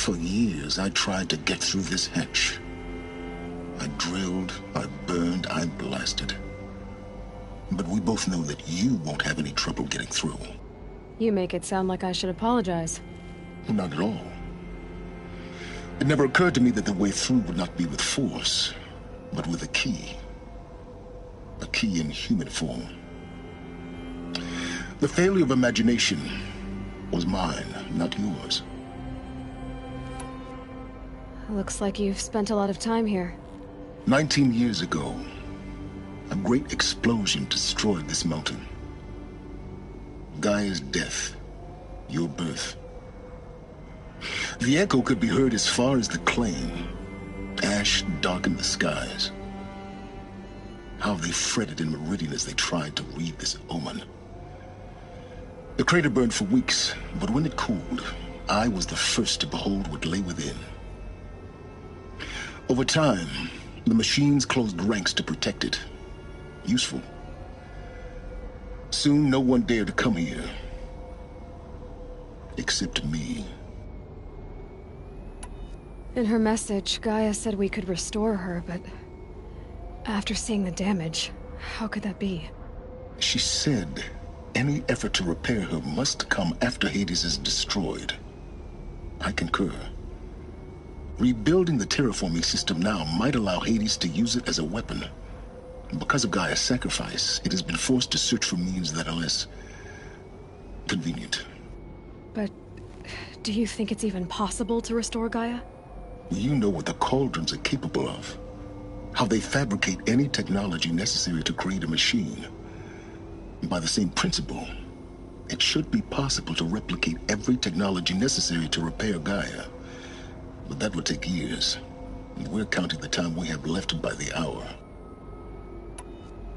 For years, I tried to get through this hatch. I drilled, I burned, I blasted. But we both know that you won't have any trouble getting through. You make it sound like I should apologize. Not at all. It never occurred to me that the way through would not be with force, but with a key. A key in human form. The failure of imagination was mine, not yours. Looks like you've spent a lot of time here. 19 years ago, a great explosion destroyed this mountain. Gaia's death, your birth. The echo could be heard as far as the Claim. Ash darkened the skies. How they fretted in Meridian as they tried to read this omen. The crater burned for weeks, but when it cooled, I was the first to behold what lay within. Over time, the machines closed ranks to protect it. Useful. Soon, no one dared to come here. Except me. In her message, Gaia said we could restore her, but... after seeing the damage, how could that be? She said any effort to repair her must come after Hades is destroyed. I concur. Rebuilding the terraforming system now might allow Hades to use it as a weapon. Because of Gaia's sacrifice, it has been forced to search for means that are less convenient. But do you think it's even possible to restore Gaia? You know what the Cauldrons are capable of. How they fabricate any technology necessary to create a machine. By the same principle, it should be possible to replicate every technology necessary to repair Gaia. But that would take years. And we're counting the time we have left by the hour.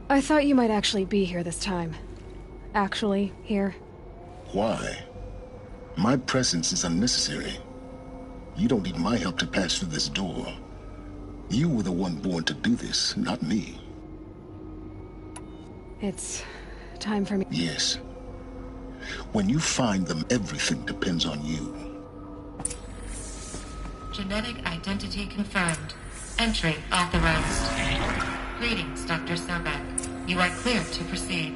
I thought you might actually be here this time. Actually, here. Why? My presence is unnecessary. You don't need my help to pass through this door. You were the one born to do this, not me. It's time for me. Yes. When you find them, everything depends on you. Genetic identity confirmed. Entry authorized. Greetings, Dr. Sobek. You are clear to proceed.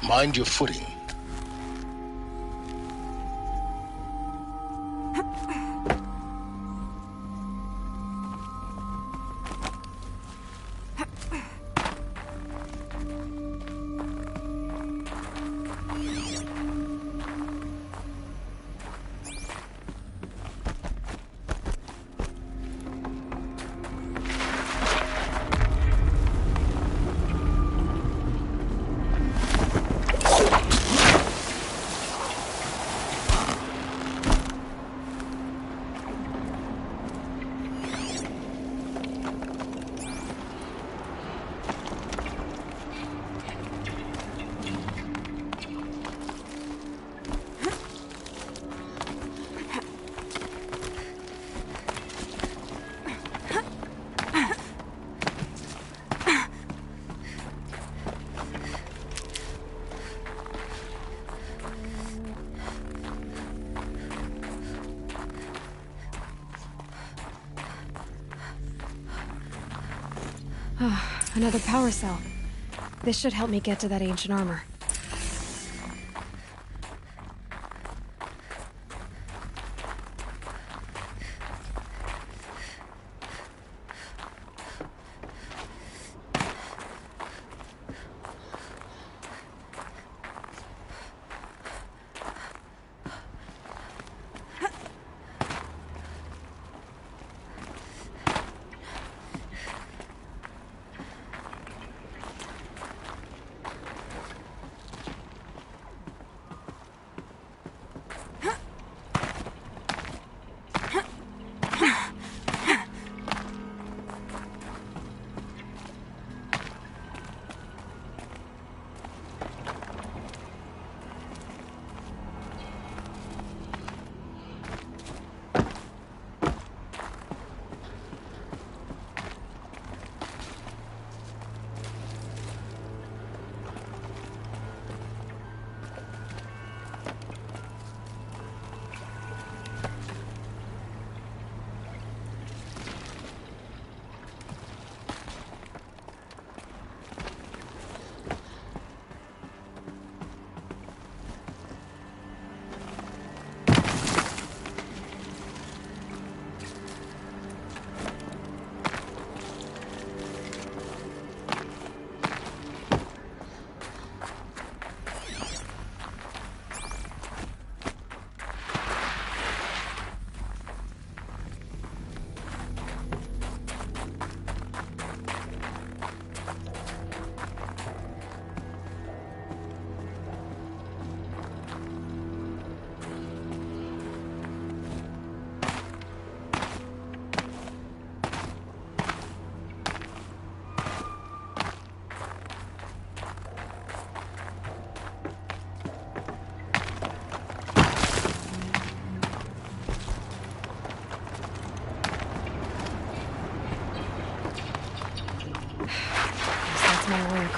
Mind your footing. Another power cell. This should help me get to that ancient armor.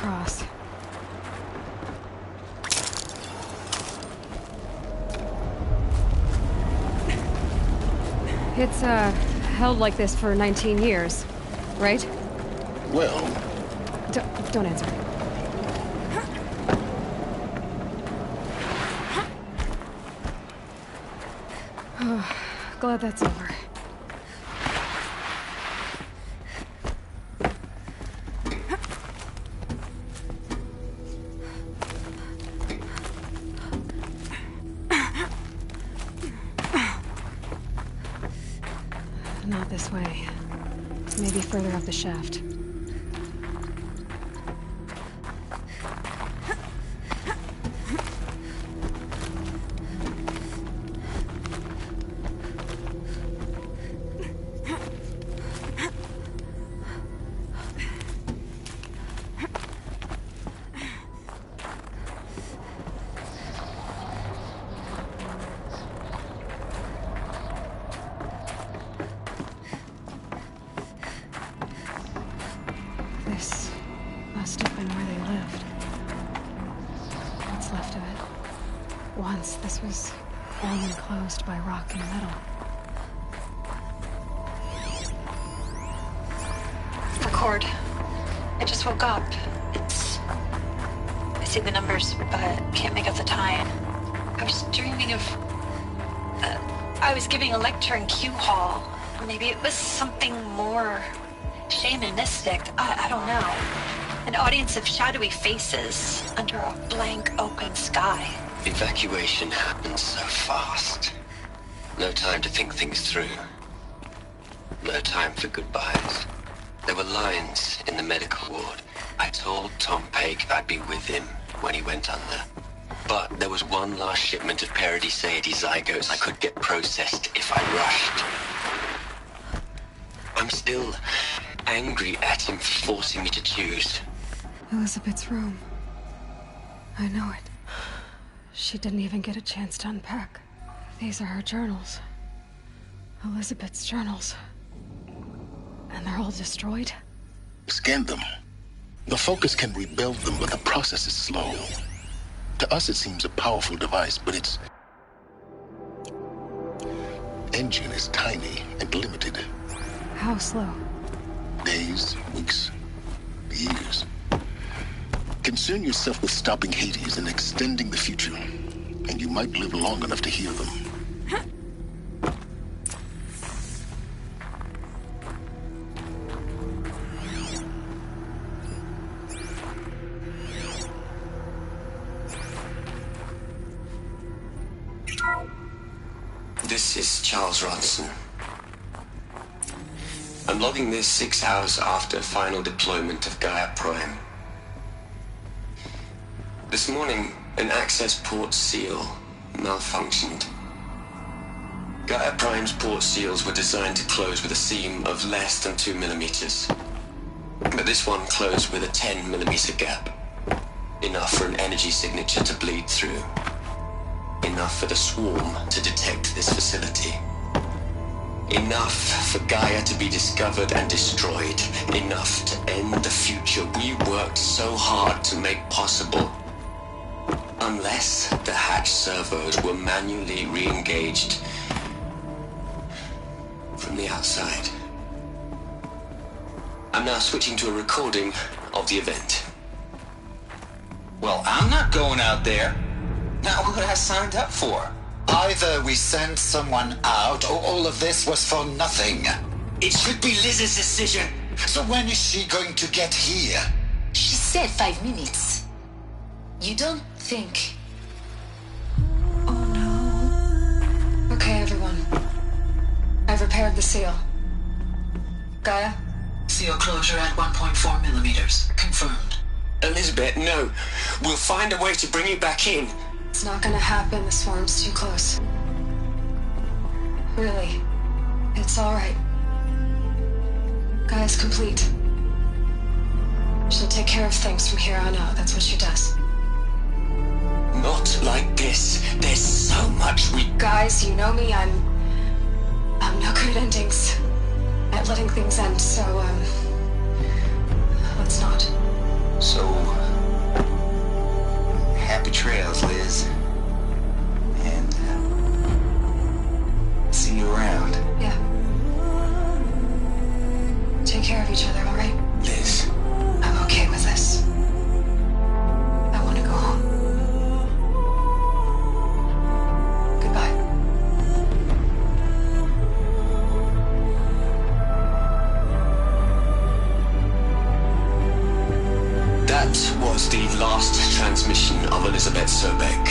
across. It's, held like this for 19 years, right? Well, Don't answer. Oh, glad that's over. Not this way. Maybe further up the shaft. This must have been where they lived. What's left of it. Once, this was all enclosed by rock and metal. Record. I just woke up. I see the numbers, but can't make out the time. I was dreaming of... I was giving a lecture in Q Hall. Maybe it was something more shamanistic. I don't know. An audience of shadowy faces under a blank open sky. Evacuation happened so fast. No time to think things through. No time for goodbyes. There were lines in the medical ward. I told Tom Paik I'd be with him when he went under. But there was one last shipment of Paradiseidae zygotes I could get processed if I rushed. I'm still angry at him for forcing me to choose. Elizabeth's room. I know it. She didn't even get a chance to unpack. These are her journals. Elizabeth's journals. And they're all destroyed? scan them. The Focus can rebuild them, but the process is slow. To us, it seems a powerful device, but its engine is tiny and limited. How slow? Days, weeks, years. Concern yourself with stopping Hades and extending the future, and you might live long enough to hear them. This is Charles Rodson. I'm logging this 6 hours after final deployment of Gaia Prime. This morning, an access port seal malfunctioned. Gaia Prime's port seals were designed to close with a seam of less than 2 millimeters. But this one closed with a 10 millimeter gap. Enough for an energy signature to bleed through. Enough for the swarm to detect this facility. Enough for Gaia to be discovered and destroyed. Enough to end the future we worked so hard to make possible. Unless the hatch servos were manually re-engaged from the outside. I'm now switching to a recording of the event. Well, I'm not going out there. Not what I signed up for. Either we send someone out, or all of this was for nothing. It should be Liz's decision. So when is she going to get here? She said 5 minutes. You don't think... Oh no. Okay, everyone. I've repaired the seal. Gaia? Seal closure at 1.4 millimeters. Confirmed. Elizabeth, no. We'll find a way to bring you back in. It's not gonna happen. The swarm's too close. Really. It's alright. Gaia's complete. She'll take care of things from here on out. That's what she does. Not like this. There's so much we... Guys, you know me. I'm no good at endings. At letting things end, so, let's not. So, happy trails, Liz. And, see you around. Yeah. Take care of each other, all right? Liz. I'm okay with this. I want to go home. Goodbye. That was the last transmission of Elizabeth Sobek.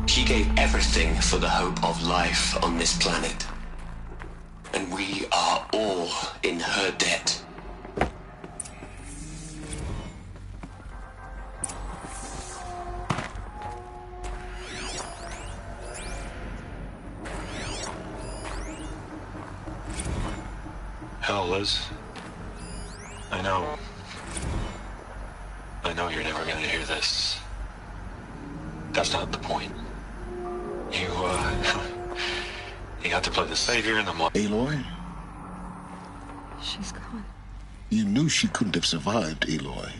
She gave everything for the hope of life on this planet. And we are all in her debt. Hell, Liz. I know you're never gonna hear this. That's not the point. You got to play the savior in the Aloy? She's gone. You knew she couldn't have survived, Aloy.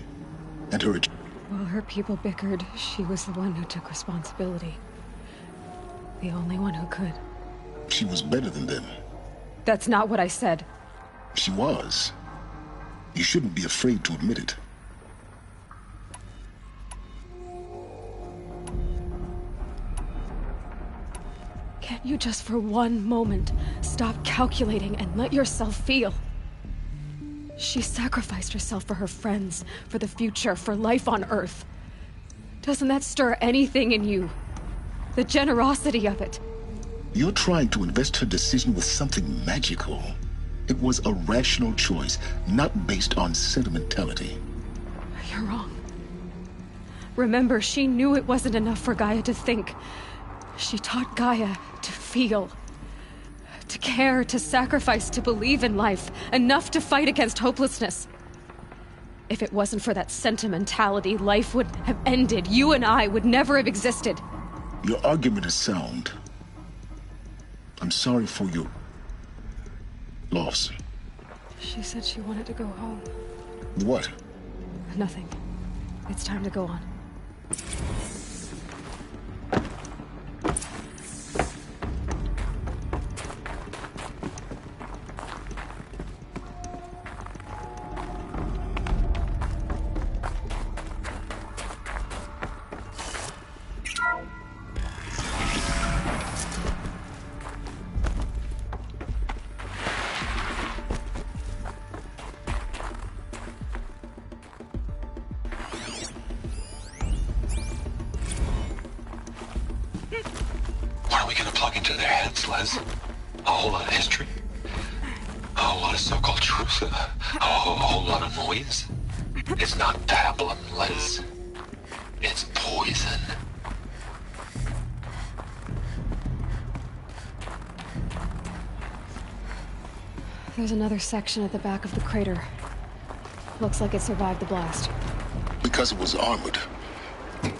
And her... While her people bickered, she was the one who took responsibility. The only one who could. She was better than them. That's not what I said. She was. You shouldn't be afraid to admit it. Can't you just for one moment stop calculating and let yourself feel? She sacrificed herself for her friends, for the future, for life on Earth. Doesn't that stir anything in you? The generosity of it. You're trying to invest her decision with something magical. It was a rational choice, not based on sentimentality. You're wrong. Remember, she knew it wasn't enough for Gaia to think. She taught Gaia to feel. To care, to sacrifice, to believe in life. Enough to fight against hopelessness. If it wasn't for that sentimentality, life would have ended. You and I would never have existed. Your argument is sound. I'm sorry for your loss. She said she wanted to go home. What? Nothing. It's time to go on. What are we gonna plug into their heads, Liz? A whole lot of history? A whole lot of so-called truth? A whole lot of noise? It's not pablum, Liz. It's poison. There's another section at the back of the crater. Looks like it survived the blast. Because it was armored.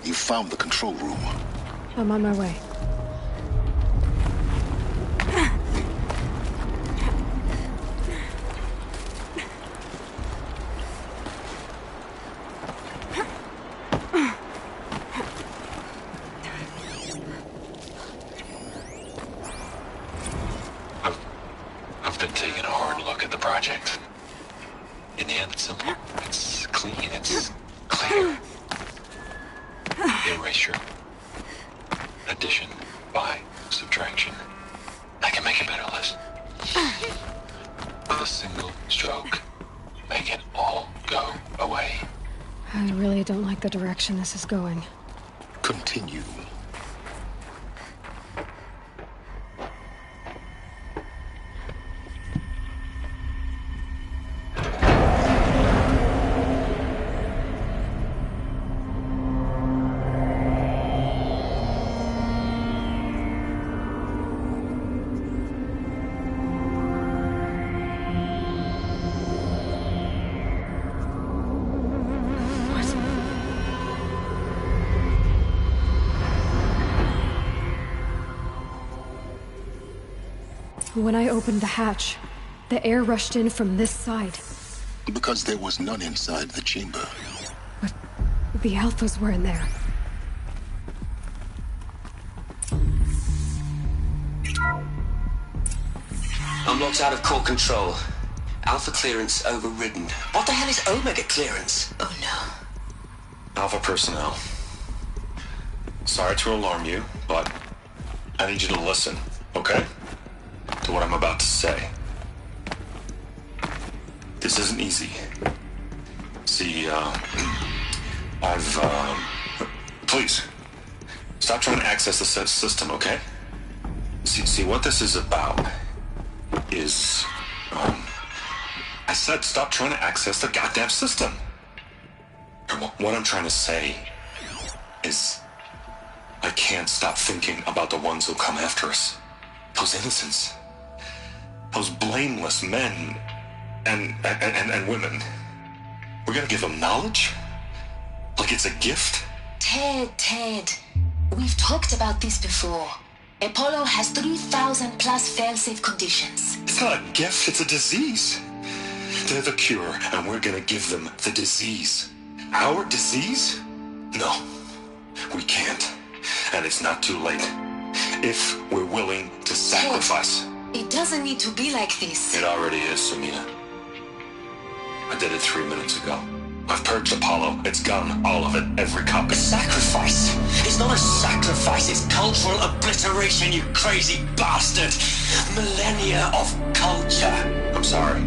You found the control room. I'm on my way. I've been taking a hard look at the project. In the end, it's simple. It's clean. It's clear. Erasure. Addition by subtraction. I can make it better, Liz. With a single stroke, make it all go away. I really don't like the direction this is going. Continue. When I opened the hatch, the air rushed in from this side. Because there was none inside the chamber. But the Alphas were in there. Unlocked out of core control. Alpha clearance overridden. What the hell is Omega clearance? Oh no. Alpha personnel. Sorry to alarm you, but I need you to listen, okay? To what I'm about to say. This isn't easy. See, please, stop trying to access the system, okay? See, what this is about is, I said stop trying to access the goddamn system. What I'm trying to say is, I can't stop thinking about the ones who come after us. Those innocents. Those blameless men and women. We're gonna give them knowledge? Like it's a gift? Ted. We've talked about this before. Apollo has 3,000 plus fail-safe conditions. It's not a gift, it's a disease. They're the cure, and we're gonna give them the disease. Our disease? No, we can't. And it's not too late. If we're willing to sacrifice. It doesn't need to be like this. It already is, Samina. I did it 3 minutes ago. I've purged Apollo. It's gone. All of it. Every copy. A sacrifice? It's not a sacrifice. It's cultural obliteration, you crazy bastard. Millennia of culture. I'm sorry.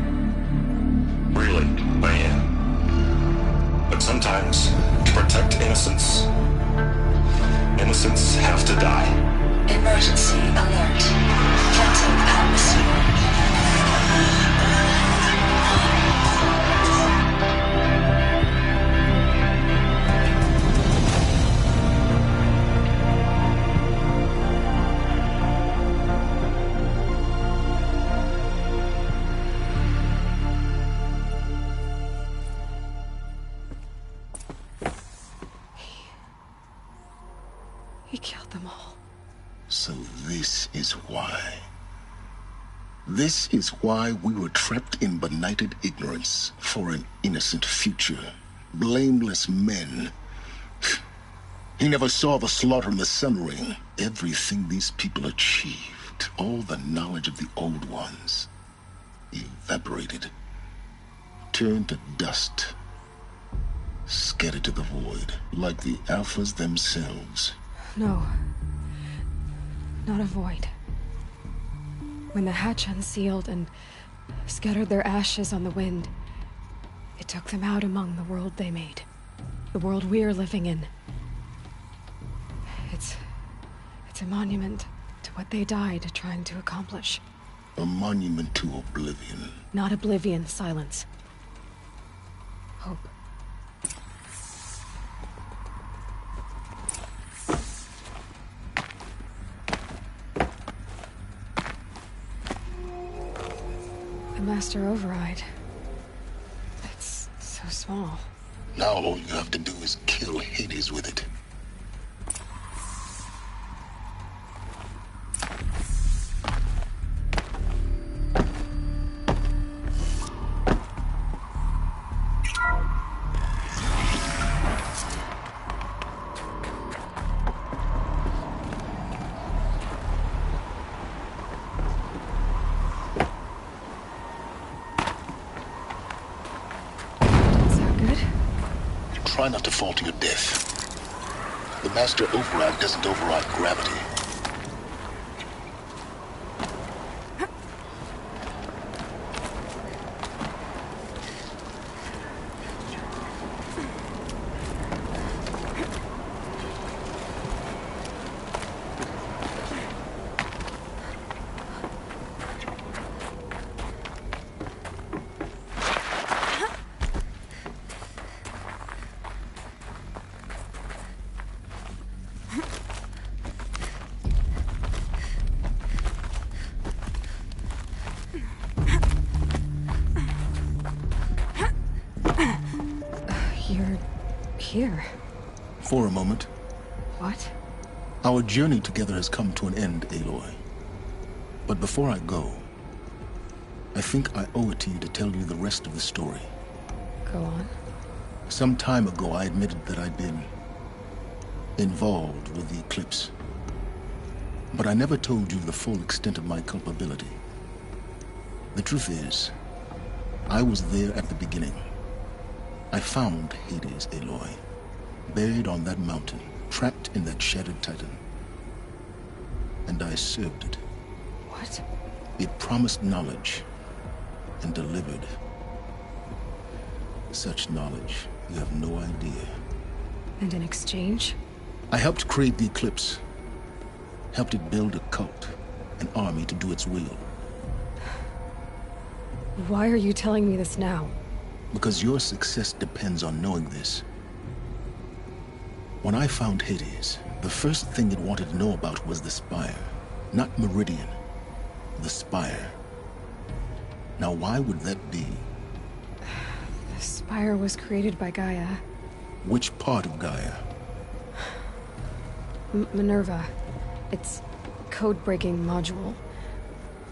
Really, I am. But sometimes, to protect innocence, innocents have to die. Emergency alert. Captain atmosphere. He killed them all. So this is why. This is why we were trapped in benighted ignorance for an innocent future. Blameless men. He never saw the slaughter and the summering. Everything these people achieved, all the knowledge of the old ones, evaporated, turned to dust, scattered to the void, like the Alphas themselves. No. Not a void. When the hatch unsealed and scattered their ashes on the wind, it took them out among the world they made. The world we're living in. It's a monument to what they died trying to accomplish. A monument to oblivion. Not oblivion, silence. Hope. Master Override. It's so small. Now all you have to do is kill Hades with it. Try not to fall to your death. The Master Override doesn't override gravity. You're here. For a moment. What? Our journey together has come to an end, Aloy. But before I go, I think I owe it to you to tell you the rest of the story. Go on. Some time ago, I admitted that I'd been involved with the eclipse. But I never told you the full extent of my culpability. The truth is, I was there at the beginning. I found Hades, Aloy, buried on that mountain, trapped in that shattered titan. And I served it. What? It promised knowledge and delivered. Such knowledge, you have no idea. And in exchange? I helped create the Eclipse. Helped it build a cult, an army to do its will. Why are you telling me this now? Because your success depends on knowing this. When I found Hades, the first thing it wanted to know about was the Spire. Not Meridian. The Spire. Now why would that be? The Spire was created by Gaia. Which part of Gaia? Minerva. Its code-breaking module.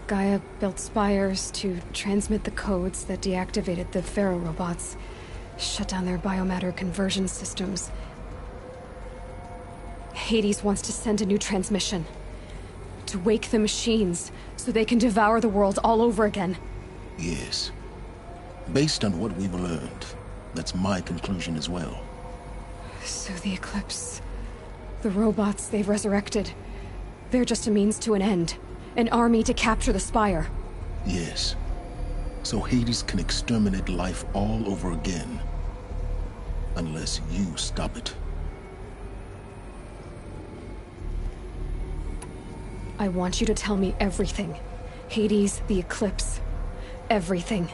Gaia built spires to transmit the codes that deactivated the Pharaoh robots, shut down their biomatter conversion systems. Hades wants to send a new transmission. To wake the machines, so they can devour the world all over again. Yes. Based on what we've learned, that's my conclusion as well. So the Eclipse... the robots they've resurrected... they're just a means to an end. An army to capture the Spire. Yes. So Hades can exterminate life all over again. Unless you stop it. I want you to tell me everything. Hades, the Eclipse. Everything.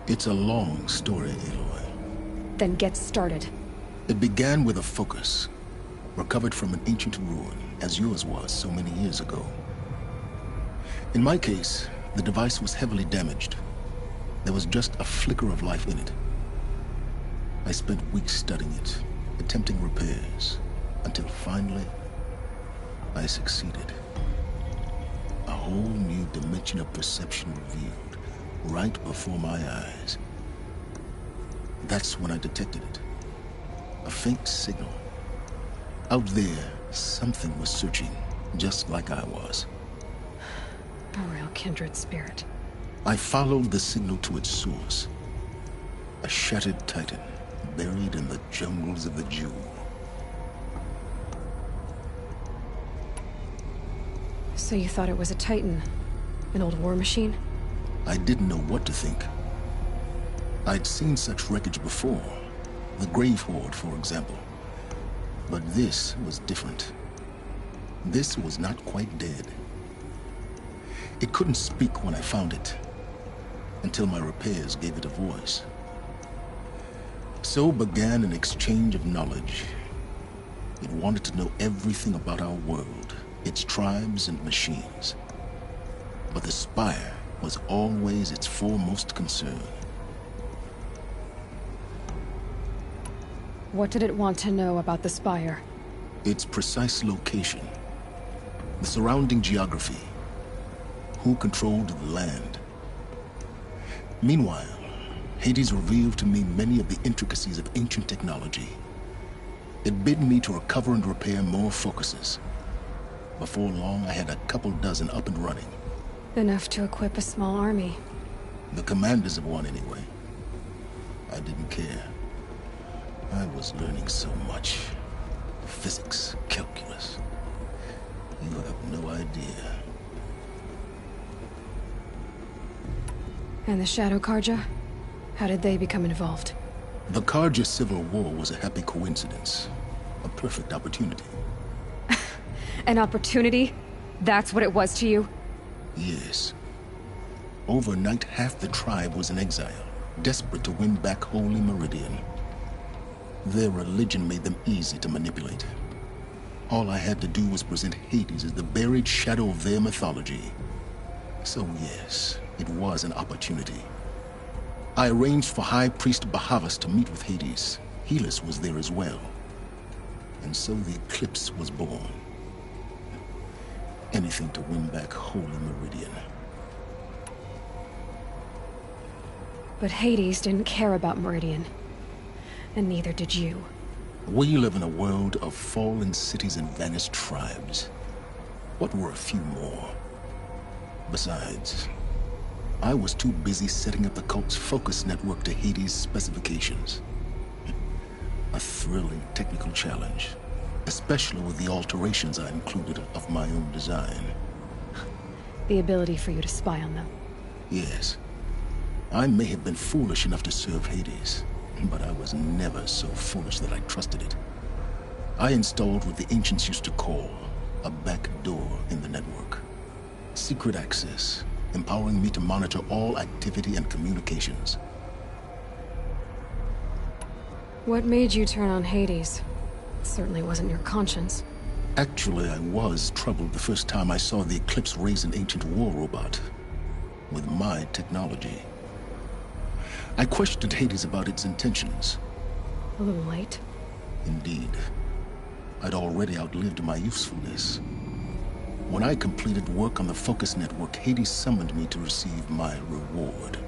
It's a long story, Aloy. Then get started. It began with a focus. Recovered from an ancient ruin, as yours was so many years ago. In my case, the device was heavily damaged. There was just a flicker of life in it. I spent weeks studying it, attempting repairs, until finally, I succeeded. A whole new dimension of perception revealed, right before my eyes. That's when I detected it. A faint signal. Out there, something was searching, just like I was. A real kindred spirit. I followed the signal to its source. A shattered titan, buried in the jungles of the Jewel. So you thought it was a titan? An old war machine? I didn't know what to think. I'd seen such wreckage before. The Grave Horde, for example. But this was different. This was not quite dead. It couldn't speak when I found it, until my repairs gave it a voice. So began an exchange of knowledge. It wanted to know everything about our world, its tribes and machines. But the Spire was always its foremost concern. What did it want to know about the Spire? Its precise location, the surrounding geography, who controlled the land. Meanwhile, Hades revealed to me many of the intricacies of ancient technology. It bid me to recover and repair more focuses. Before long, I had a couple dozen up and running. Enough to equip a small army. The commanders of one, anyway. I didn't care. I was learning so much. Physics, calculus. You have no idea. And the Shadow Carja? How did they become involved? The Carja Civil War was a happy coincidence. A perfect opportunity. An opportunity? That's what it was to you? Yes. Overnight, half the tribe was in exile, desperate to win back Holy Meridian. Their religion made them easy to manipulate. All I had to do was present Hades as the buried shadow of their mythology. So yes, it was an opportunity. I arranged for High Priest Bahavas to meet with Hades. Helis was there as well. And so the Eclipse was born. Anything to win back Holy Meridian. But Hades didn't care about Meridian. And neither did you. We live in a world of fallen cities and vanished tribes. What were a few more? Besides, I was too busy setting up the cult's focus network to Hades' specifications. A thrilling technical challenge, especially with the alterations I included of my own design. The ability for you to spy on them. Yes. I may have been foolish enough to serve Hades, but I was never so foolish that I trusted it. I installed what the ancients used to call a back door in the network. Secret access, empowering me to monitor all activity and communications. What made you turn on Hades? It certainly wasn't your conscience. Actually, I was troubled the first time I saw the Eclipse raise an ancient war robot with my technology. I questioned Hades about its intentions. A little late. Indeed. I'd already outlived my usefulness. When I completed work on the Focus Network, Hades summoned me to receive my reward.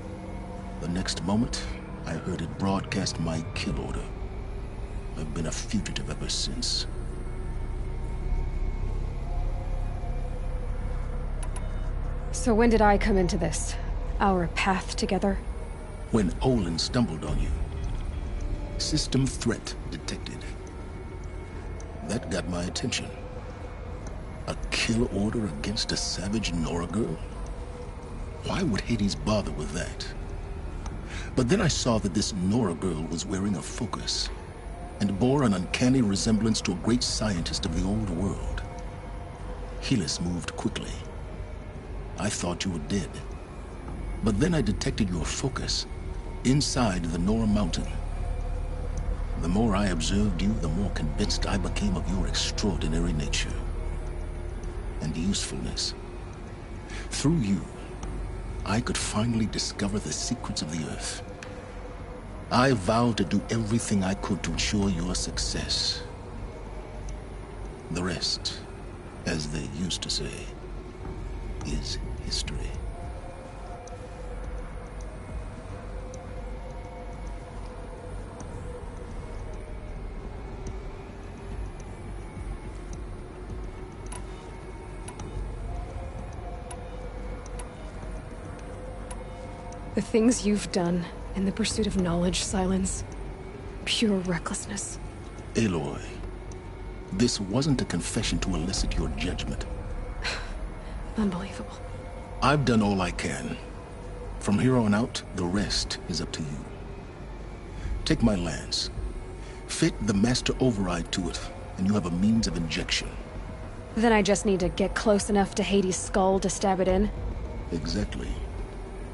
The next moment, I heard it broadcast my kill order. I've been a fugitive ever since. So when did I come into this? Our path together? When Olin stumbled on you. System threat detected. That got my attention. A kill order against a savage Nora girl? Why would Hades bother with that? But then I saw that this Nora girl was wearing a focus, and bore an uncanny resemblance to a great scientist of the old world. Helis moved quickly. I thought you were dead. But then I detected your focus inside the Nora mountain. The more I observed you, the more convinced I became of your extraordinary nature and usefulness. Through you, I could finally discover the secrets of the Earth. I vowed to do everything I could to ensure your success. The rest, as they used to say, is history. The things you've done in the pursuit of knowledge, Silence. Pure recklessness. Aloy, this wasn't a confession to elicit your judgment. Unbelievable. I've done all I can. From here on out, the rest is up to you. Take my lance. Fit the master override to it, and you have a means of injection. Then I just need to get close enough to Hades' skull to stab it in? Exactly.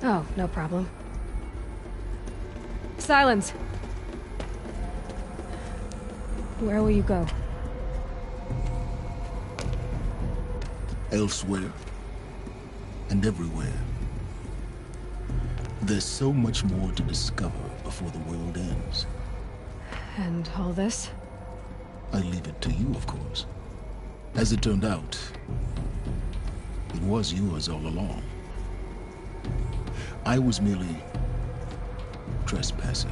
Oh, no problem. Silence! Where will you go? Elsewhere. And everywhere. There's so much more to discover before the world ends. And all this? I leave it to you, of course. As it turned out, it was yours all along. I was merely trespassing.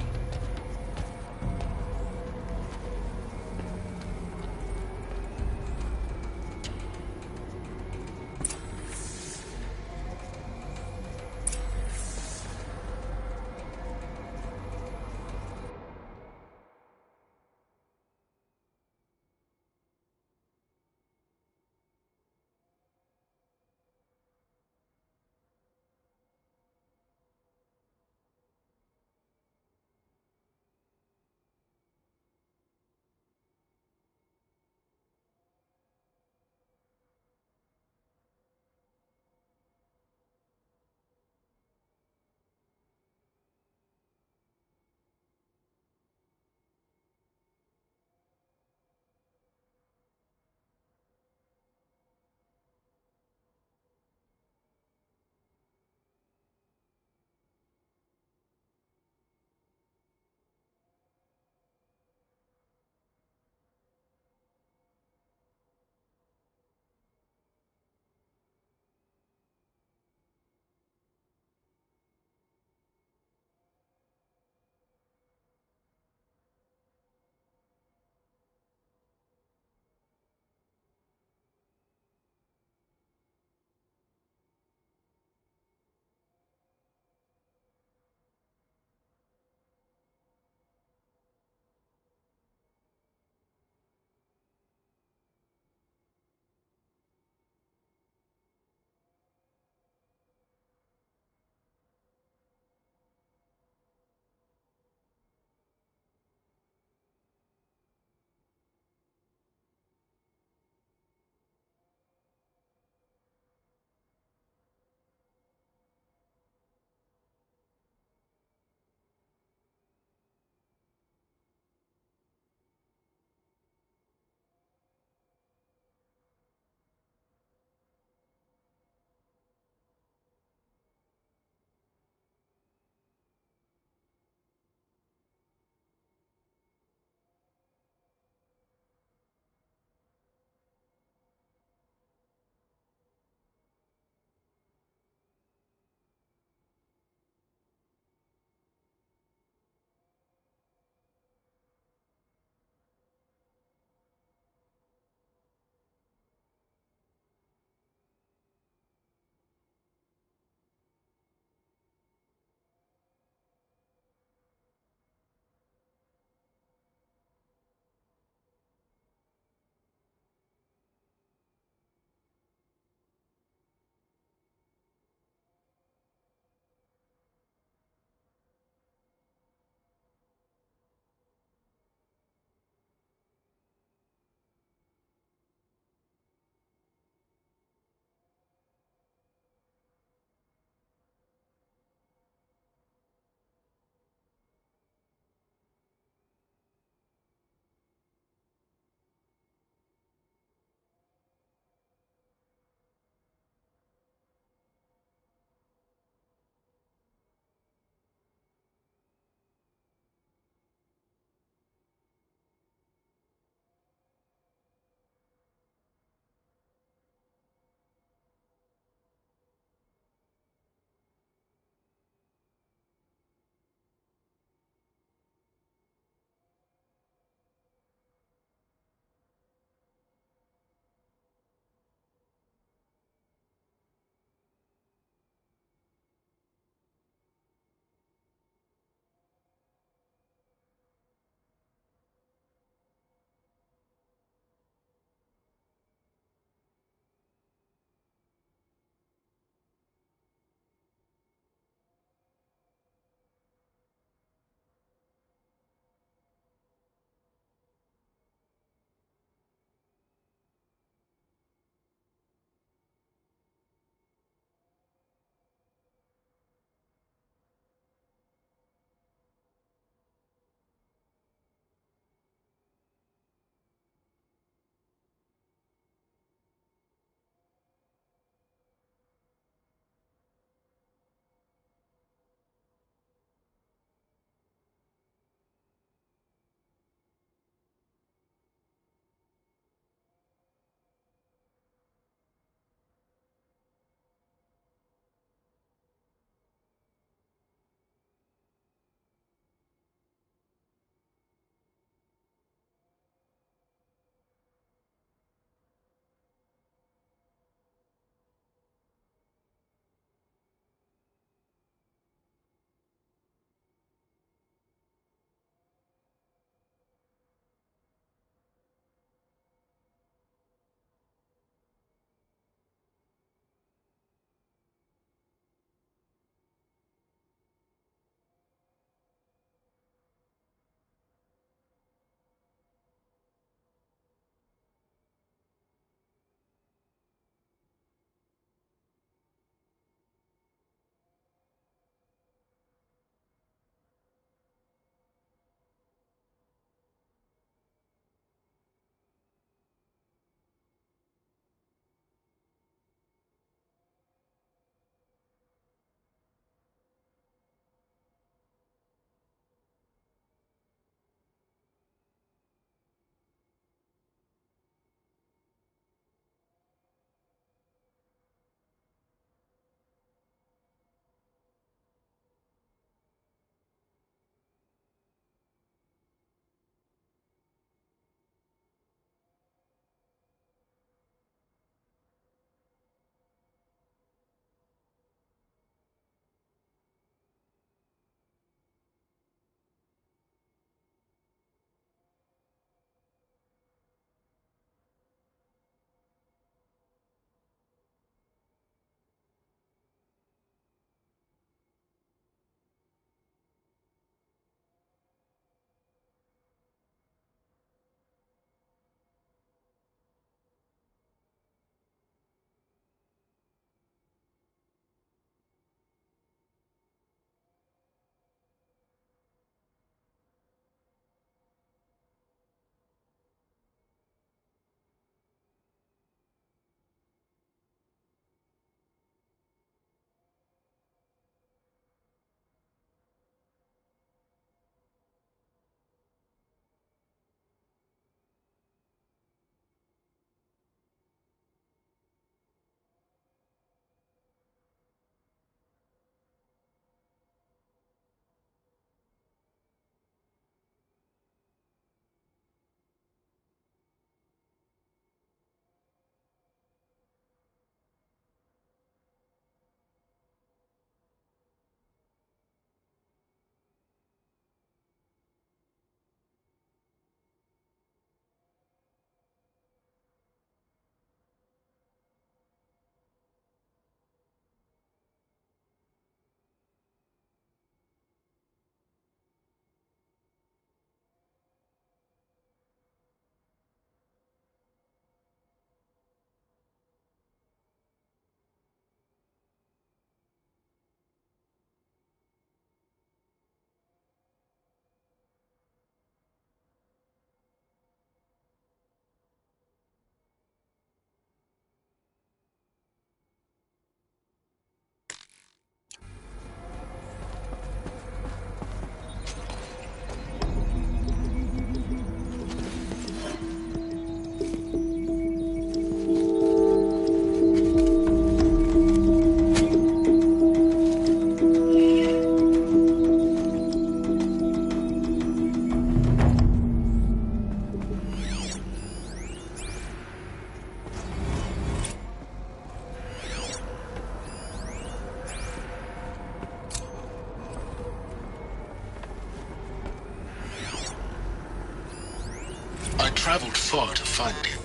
traveled far to find you.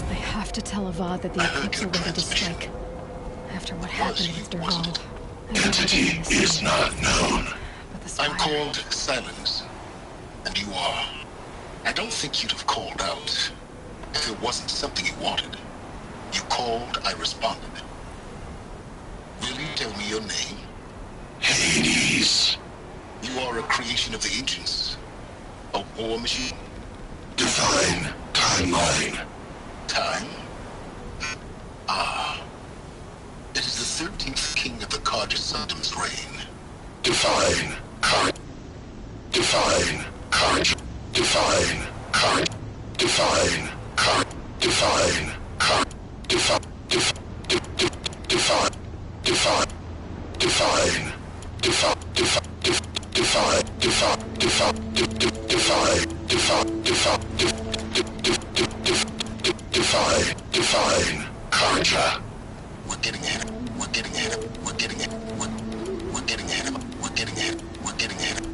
I have to tell Avad that the Eclipse are ready to strike. After what happened with Dervahl. Entity is not known. I'm called Silence. And you are. I don't think you'd have called out if it wasn't something you wanted. You called, I responded. Will you tell me your name? Hades. You are a creation of the ancients. A war machine. Define timeline. Time? Ah. It is the 13th king of the Carja Sanctum's reign. Define Carja. Define Carja. Define Carja. Define Carja. Define Carja. Define. Define. Define. Define. Define. Define. Define. Define Carja. We're getting ahead of it. We're getting ahead of it. We're getting ahead. We're getting ahead of it. We're getting ahead. We're getting ahead.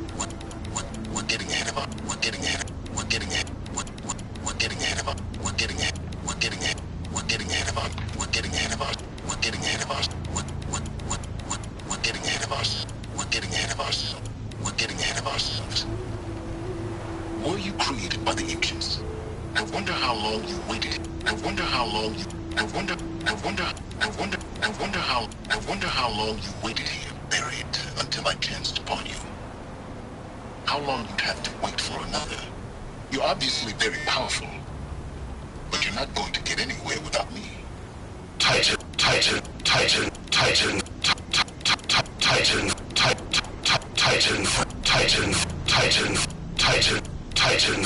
We're getting ahead of it. We're getting ahead. We're getting ahead. We're getting ahead of it. We're getting ahead. We're getting ahead. We're getting ahead of us. We're getting ahead of us. We're getting ahead of us. We're getting ahead of us. We're getting ahead of us. We're getting ahead of ourselves. Were you created by the ancients? I wonder how long you waited. I wonder how long you. I wonder how long you waited here, buried, until I chanced upon you. How long you'd have to wait for another. You're obviously very powerful, but you're not going to get anywhere without me. Titan, Titan, Titan, Titan, Titan, Titan, Titan, Titan, Titan, Titan, Titan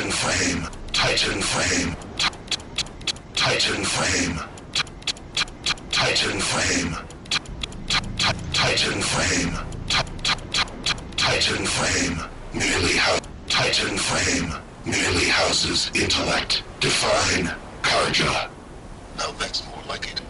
frame, Titan frame, Titan frame, Titan frame, Titan frame, Titan frame, Titan frame, merely houses intellect. Define Carja. Now that's more like it.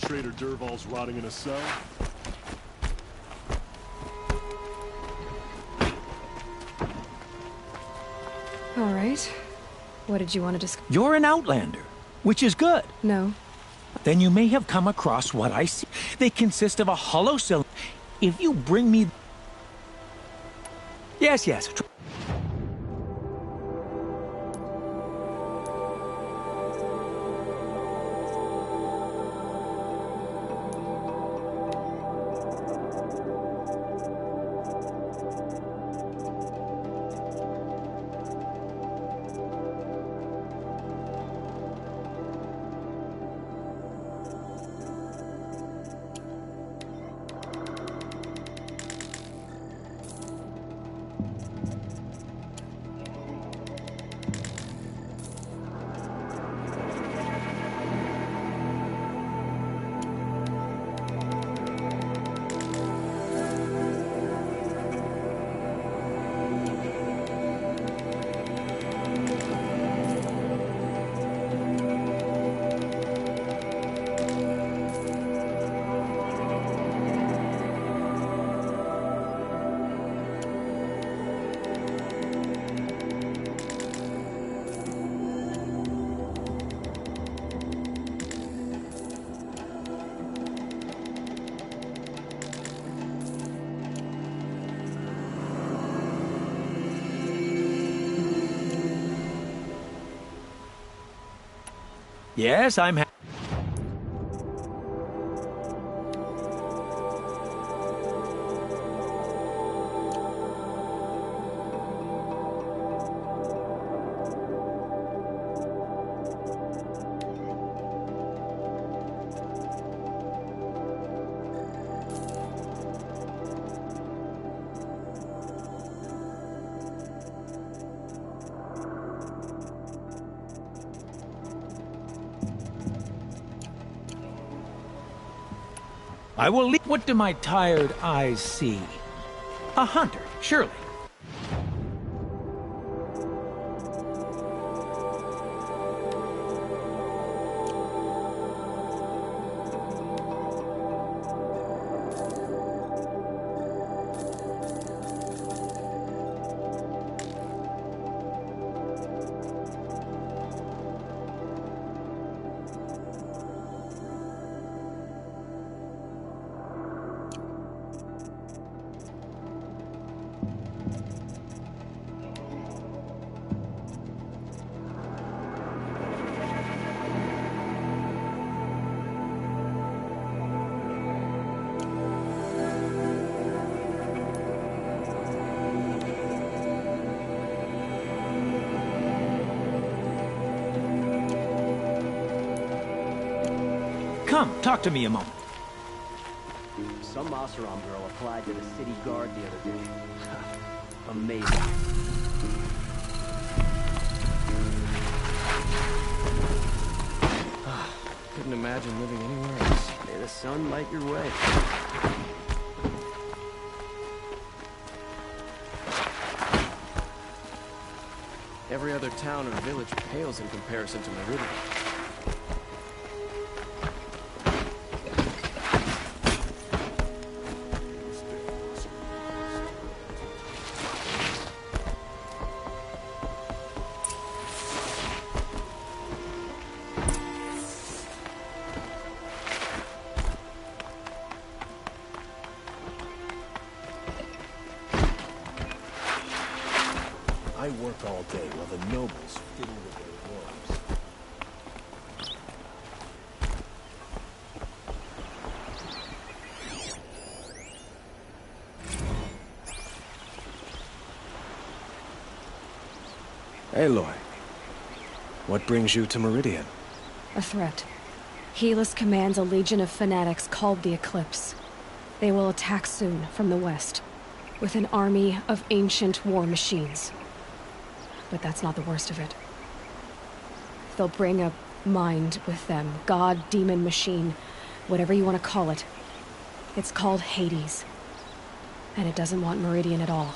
Traitor Dervahl's rotting in a cell. All right. What did you want to discuss? You're an Outlander, which is good. No. Then you may have come across what I see. They consist of a hollow cylinder. If you bring me... Yes. Yes, I'm I will leave. What do my tired eyes see? A hunter, surely. Come, talk to me a moment. Some Oseram girl applied to the city guard the other day. Amazing. Couldn't imagine living anywhere else. May the sun light your way. Every other town or village pales in comparison to Meridian. I work all day while the nobles fiddle with their wars. Aloy, what brings you to Meridian? A threat. Helis commands a legion of fanatics called the Eclipse. They will attack soon from the west, with an army of ancient war machines. But that's not the worst of it. They'll bring a mind with them. God, demon, machine, whatever you want to call it. It's called Hades. And it doesn't want Meridian at all.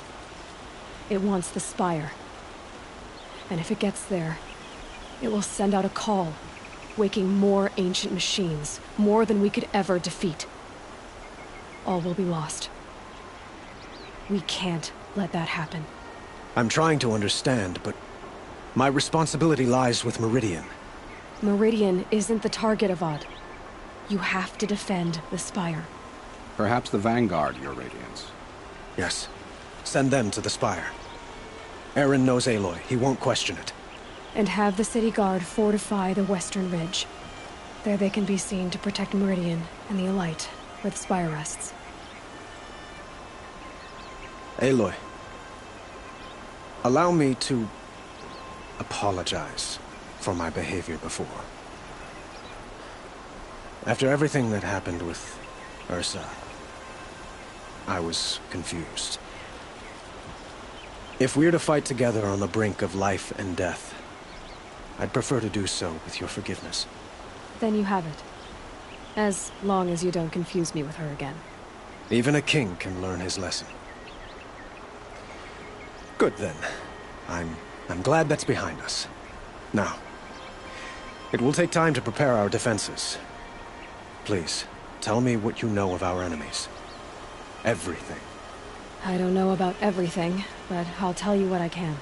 It wants the Spire. And if it gets there, it will send out a call, waking more ancient machines, more than we could ever defeat. All will be lost. We can't let that happen. I'm trying to understand, but my responsibility lies with Meridian. Meridian isn't the target, Avad. You have to defend the Spire. Perhaps the Vanguard, Your Radiance. Yes. Send them to the Spire. Eren knows Aloy. He won't question it. And have the city guard fortify the western ridge. There they can be seen to protect Meridian and the Elite, where the Spire rests. Aloy, allow me to apologize for my behavior before. After everything that happened with Ursa, I was confused. If we're to fight together on the brink of life and death, I'd prefer to do so with your forgiveness. Then you have it. As long as you don't confuse me with her again. Even a king can learn his lesson. Good then. I'm glad that's behind us. Now, it will take time to prepare our defenses. Please, tell me what you know of our enemies. Everything. I don't know about everything, but I'll tell you what I can.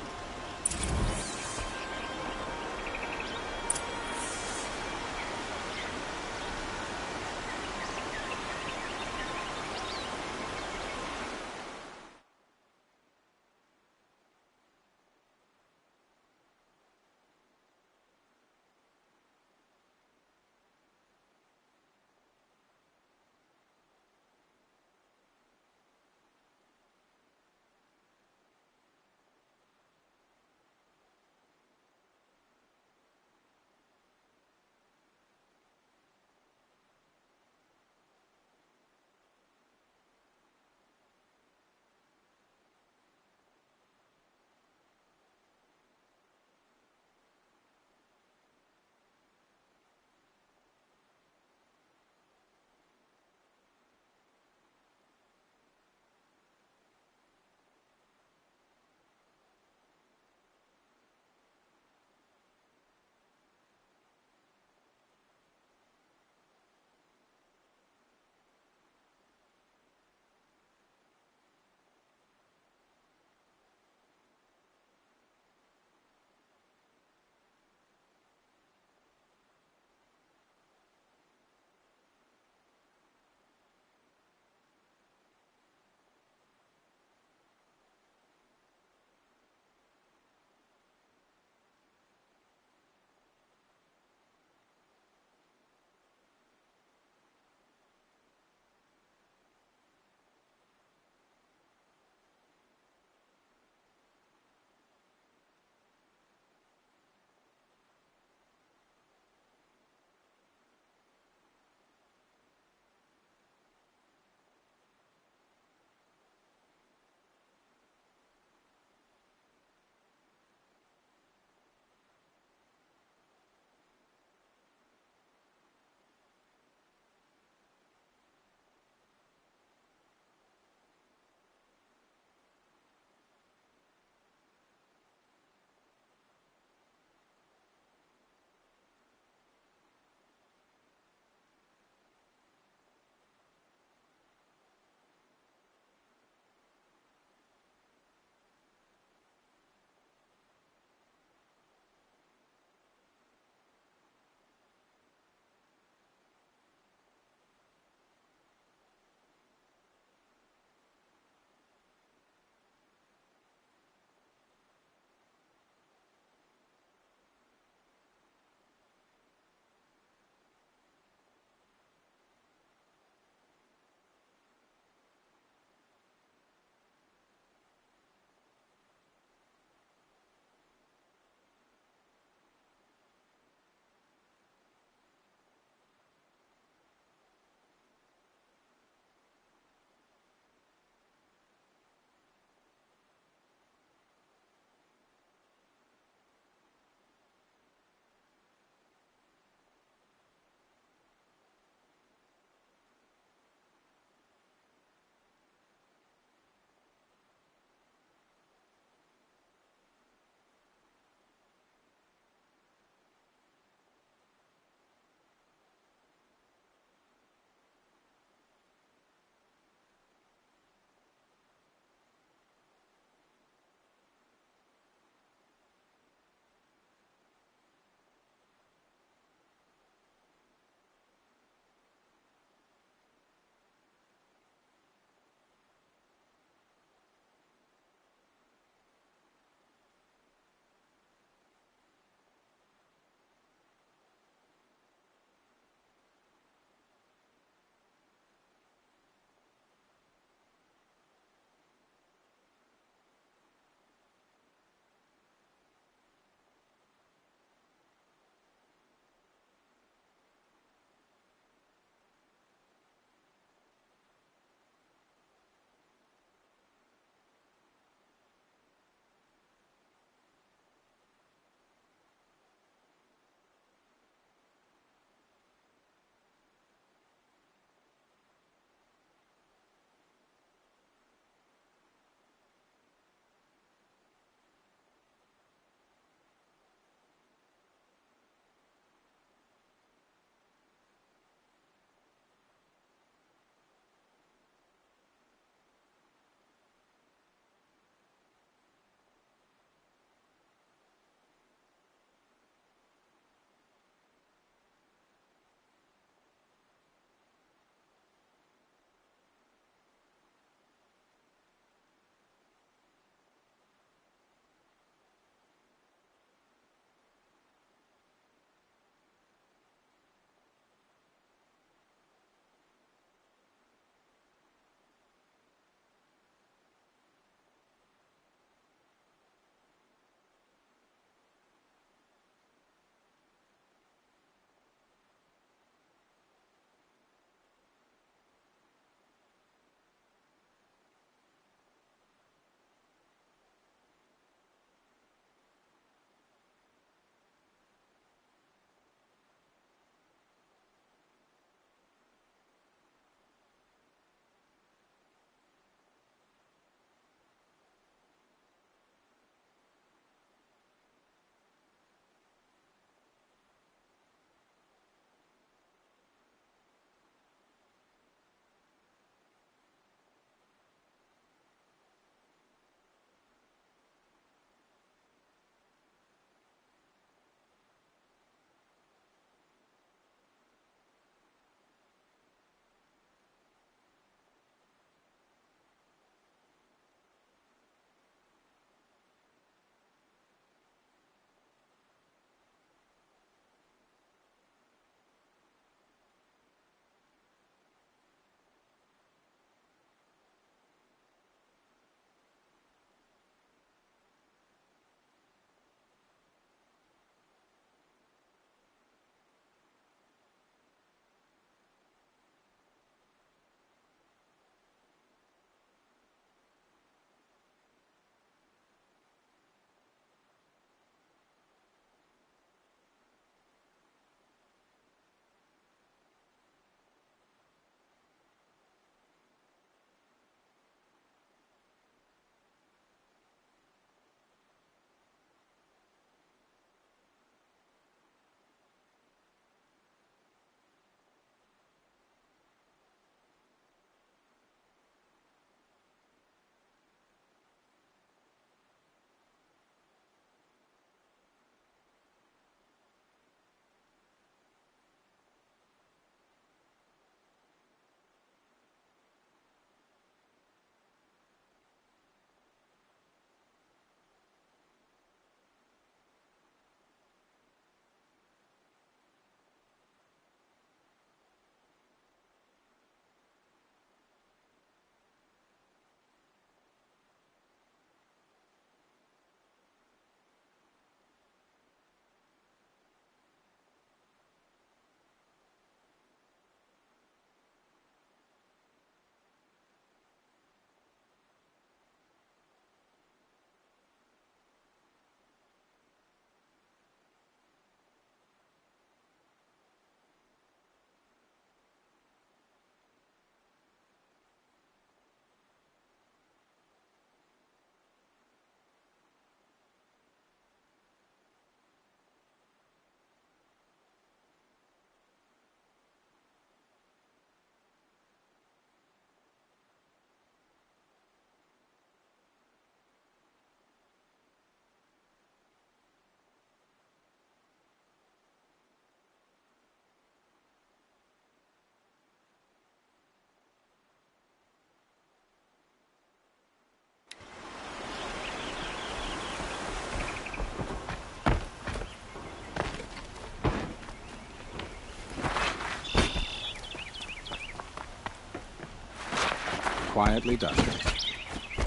quietly does it.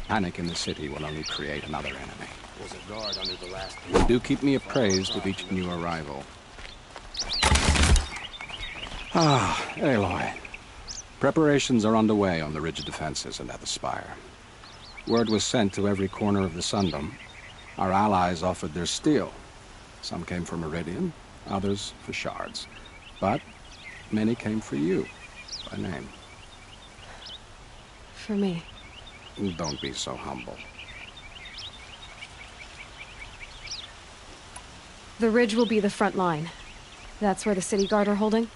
Panic in the city will only create another enemy. There's a guard under the last... And do keep me appraised of each new arrival. Ah, Aloy. Preparations are underway on the ridge defenses and at the spire. Word was sent to every corner of the Sundom. Our allies offered their steel. Some came for Meridian, others for shards. But many came for you, by name. For me. Don't be so humble. The ridge will be the front line. That's where the city guard are holding?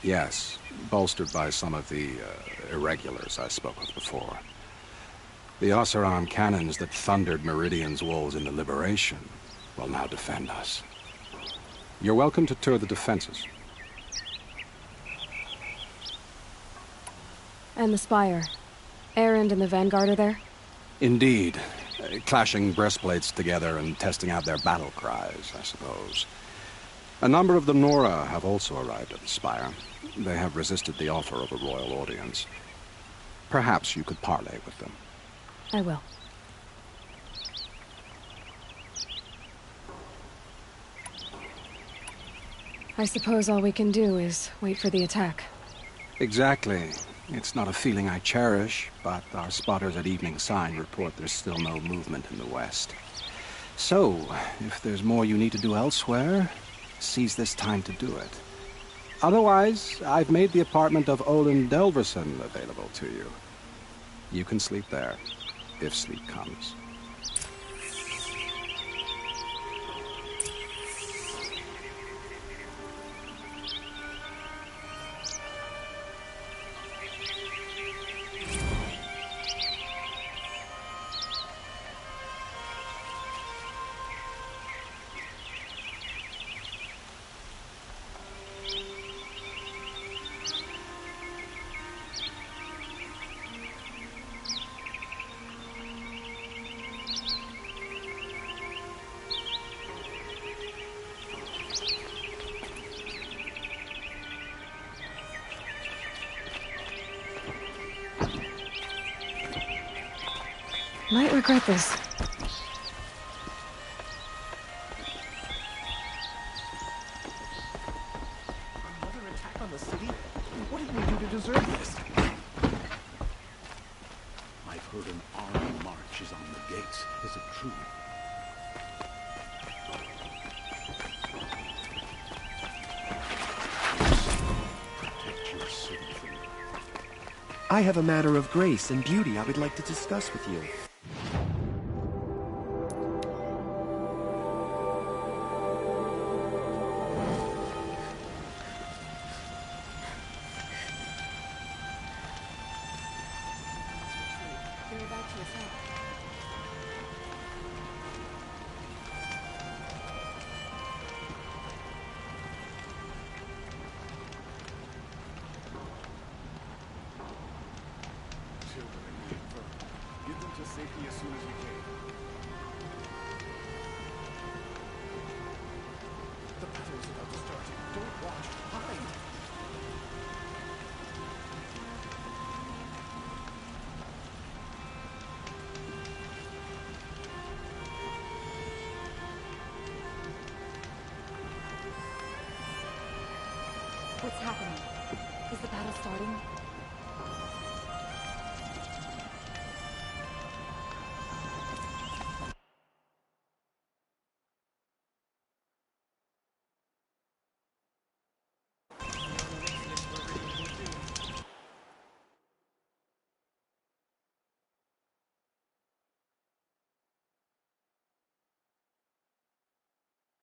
Yes, bolstered by some of the irregulars I spoke of before. The Oseram cannons that thundered Meridian's walls in the Liberation will now defend us. You're welcome to tour the defenses. And the spire. Erend and the Vanguard are there? Indeed. Clashing breastplates together and testing out their battle cries, I suppose. A number of the Nora have also arrived at the spire. They have resisted the offer of a royal audience. Perhaps you could parley with them. I will. I suppose all we can do is wait for the attack. Exactly. It's not a feeling I cherish, but our spotters at Evening Sign report there's still no movement in the west. So, if there's more you need to do elsewhere, seize this time to do it. Otherwise, I've made the apartment of Olin Delverson available to you. You can sleep there, if sleep comes. Might regret this. Another attack on the city? What did we do to deserve this? I've heard an army march is on the gates. Is it true? Protect your city from me. I have a matter of grace and beauty I would like to discuss with you. Get them to safety as soon as you can. The battle is about to start. Don't watch. Hide. What's happening? Is the battle starting?